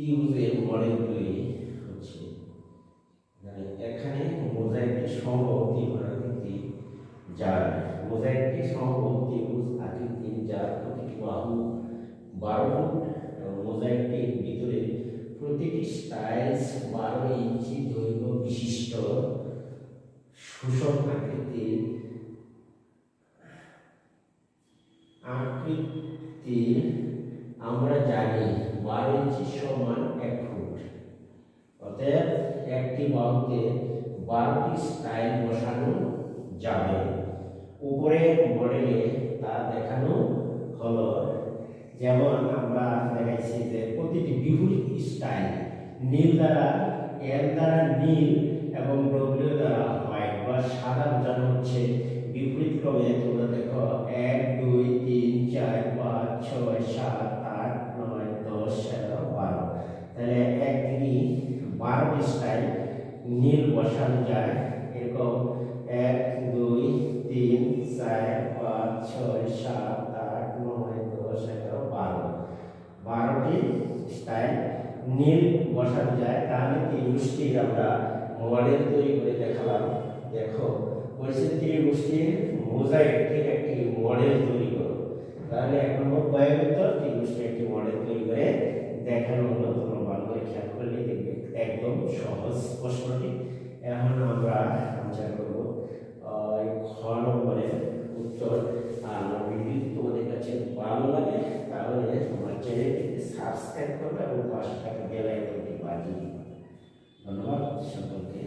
ত্রিভুজের মডেল তৈরি হচ্ছে। এখানে মোজাইকটি সমবাহু ত্রিভুজ আকৃতির, যার মোজাইকটি সমবাহু ত্রিভুজ আকৃতির, যার প্রতিটি বাহু 12 ফুট এবং মোজাইকটির ভিতরে প্রতিটি টাইলস 12 ইঞ্চি দৈর্ঘ্য বিশিষ্ট শোষক আকৃতির আমরা জানি 12 ইঞ্চি সমান 1 ফুট। অতএব একটি বাহুতে 12টি স্টাইল বসানো যাবে। উপরের মডেলে তা দেখানো হলো। যেমন আমরা দেখাইছি যে প্রতিটি বিপরীত স্টাইল নীল দ্বারা, এল দ্বারা নীল এবং ডব্লিউ দ্বারা হোয়াইট বা সাদা বোঝানো হচ্ছে। বিপরীত ক্রমে তোমরা দেখো 1 2 3 4 5 6 7 8 9 10 11 12। তাহলে একদিকে 12টি স্টাইল নীল বসানো যায়। এরকম 1 2 3 4 5 6 7 8 9 10 11 12, 12টি স্টাইল নীল বসানো যায়। তাহলে ত্রিভুজটির আমরা মডেল তৈরি করে দেখালাম। দেখো বলছে ত্রিভুজটির মোজাইকটির একটি মডেল তৈরি করো। তাহলে 1 নম্বর কয়ের উত্তর ত্রিভুজটির একটি মডেল তৈরি করে দেখানো হলো। তোমরা ভালো করে খেয়াল করলে দেখবে একদম সহজ প্রশ্নটি। এখন আমরা আলোচনা করবো খ নম্বরের উত্তর। আর ভিডিও তোমাদের কাছে ভালো লাগে তাহলে তোমার চ্যানেলটিকে সাবস্ক্রাইব করবে এবং পাশে থাকা বেল আইকনটি বাজিয়ে দিবে। ধন্যবাদ সকলকে।